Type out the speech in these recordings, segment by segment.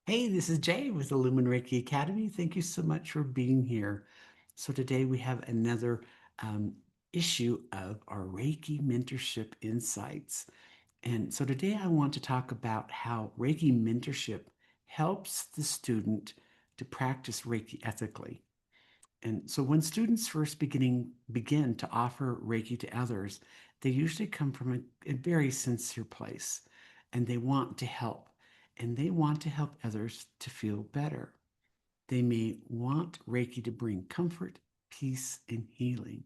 Hey, this is Jay with Illumine Reiki Academy. Thank you so much for being here. So today we have another um, issue of our Reiki Mentorship Insights. And so today I want to talk about how Reiki Mentorship helps the student to practice Reiki ethically. And so when students first begin to offer Reiki to others, they usually come from a very sincere place and they want to help. And they want to help others to feel better. They may want Reiki to bring comfort, peace, and healing.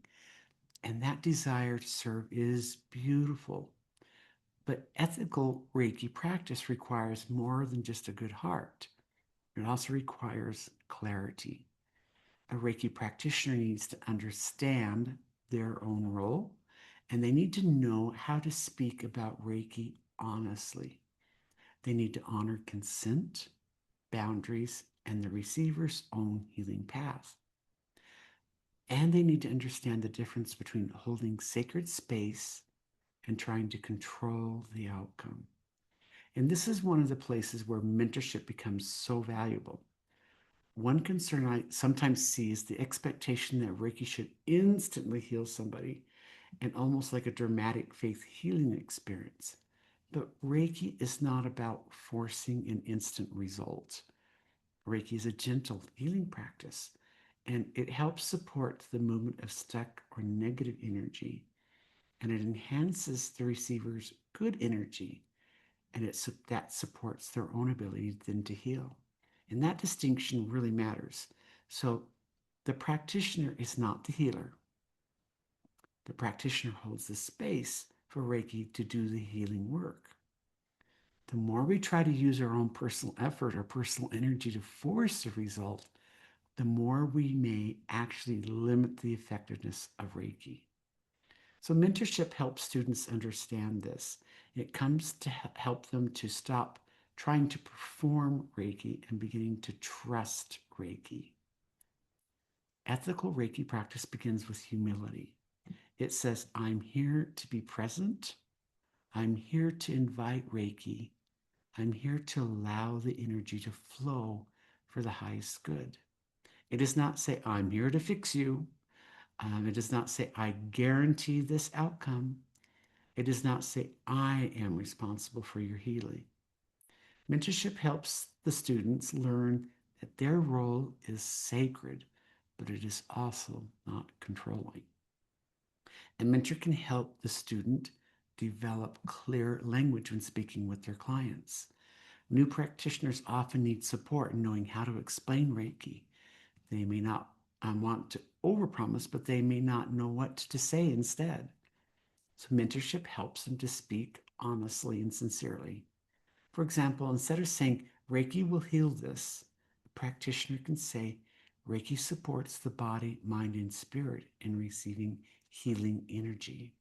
And that desire to serve is beautiful. But ethical Reiki practice requires more than just a good heart. It also requires clarity. A Reiki practitioner needs to understand their own role, and they need to know how to speak about Reiki honestly. They need to honor consent, boundaries, and the receiver's own healing path. And they need to understand the difference between holding sacred space and trying to control the outcome. And this is one of the places where mentorship becomes so valuable. One concern I sometimes see is the expectation that Reiki should instantly heal somebody and almost like a dramatic faith healing experience. But Reiki is not about forcing an instant result. Reiki is a gentle healing practice, and it helps support the movement of stuck or negative energy, and it enhances the receiver's good energy, and that supports their own ability then to heal. And that distinction really matters. So the practitioner is not the healer. The practitioner holds the space for Reiki to do the healing work. The more we try to use our own personal effort or personal energy to force a result, the more we may actually limit the effectiveness of Reiki. So, mentorship helps students understand this. It comes to help them to stop trying to perform Reiki and beginning to trust Reiki. Ethical Reiki practice begins with humility. It says, I'm here to be present. I'm here to invite Reiki. I'm here to allow the energy to flow for the highest good. It does not say, I'm here to fix you. It does not say, I guarantee this outcome. It does not say, I am responsible for your healing. Mentorship helps the students learn that their role is sacred, but it is also not controlling. A mentor can help the student develop clear language when speaking with their clients. New practitioners often need support in knowing how to explain Reiki. They may not want to overpromise, but they may not know what to say instead. So mentorship helps them to speak honestly and sincerely. For example, instead of saying Reiki will heal this, the practitioner can say Reiki supports the body, mind, and spirit in receiving healing energy.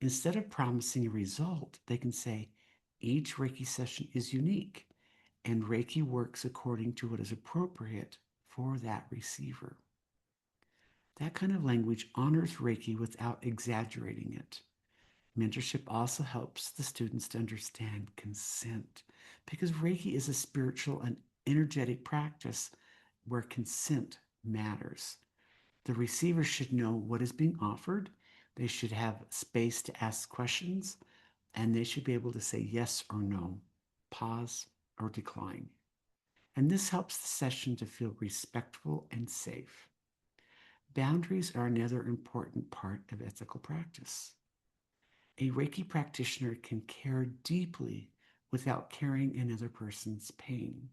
Instead of promising a result, they can say each Reiki session is unique and Reiki works according to what is appropriate for that receiver. That kind of language honors Reiki without exaggerating it. Mentorship also helps the students to understand consent because Reiki is a spiritual and energetic practice where consent matters. The receiver should know what is being offered. They should have space to ask questions, and they should be able to say yes or no, pause or decline. And this helps the session to feel respectful and safe. Boundaries are another important part of ethical practice. A Reiki practitioner can care deeply without carrying another person's pain.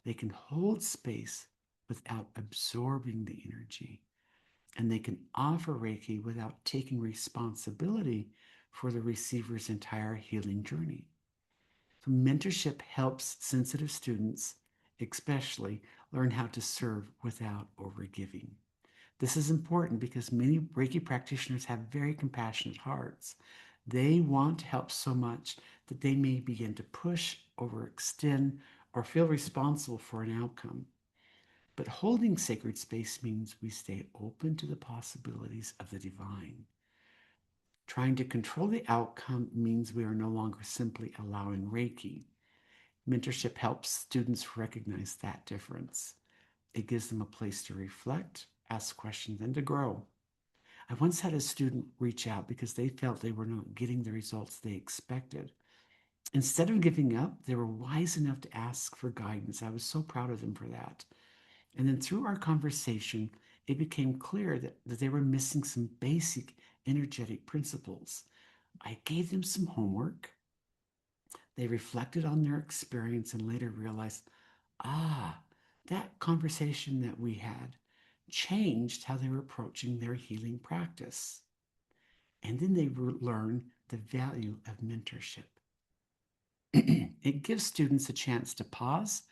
They can hold space without absorbing the energy. And they can offer Reiki without taking responsibility for the receiver's entire healing journey. So mentorship helps sensitive students, especially, learn how to serve without overgiving. This is important because many Reiki practitioners have very compassionate hearts. They want to help so much that they may begin to push, overextend, or feel responsible for an outcome. But holding sacred space means we stay open to the possibilities of the divine. Trying to control the outcome means we are no longer simply allowing Reiki. Mentorship helps students recognize that difference. It gives them a place to reflect, ask questions, and to grow. I once had a student reach out because they felt they were not getting the results they expected. Instead of giving up, they were wise enough to ask for guidance. I was so proud of them for that. And then through our conversation, it became clear that they were missing some basic energetic principles. I gave them some homework. They reflected on their experience and later realized, ah, that conversation that we had changed how they were approaching their healing practice. And then they learned the value of mentorship. It gives students a chance to pause,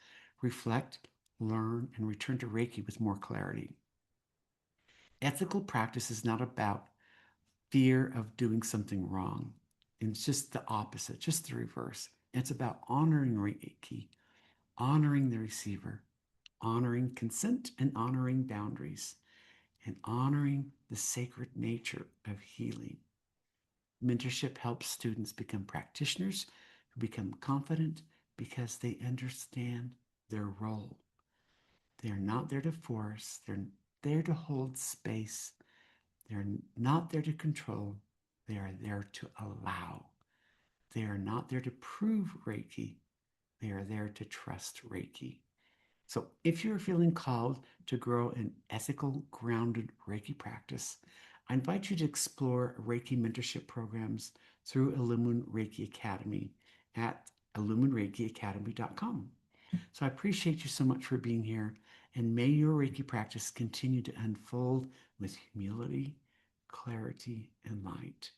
reflect, learn, and return to Reiki with more clarity. Ethical practice is not about fear of doing something wrong. And it's just the opposite, just the reverse. It's about honoring Reiki, honoring the receiver, honoring consent, and honoring boundaries, and honoring the sacred nature of healing. Mentorship helps students become practitioners who become confident because they understand their role. They are not there to force, they're there to hold space. They're not there to control, they are there to allow. They are not there to prove Reiki, they are there to trust Reiki. So, if you're feeling called to grow an ethical, grounded Reiki practice, I invite you to explore Reiki mentorship programs through Illumine Reiki Academy at illuminereikiacademy.com. So, I appreciate you so much for being here, and may your Reiki practice continue to unfold with humility, clarity, and light.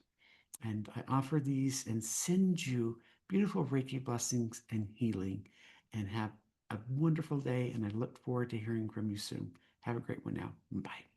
And I offer these and send you beautiful Reiki blessings and healing. And have a wonderful day. And I look forward to hearing from you soon. Have a great one now. Bye.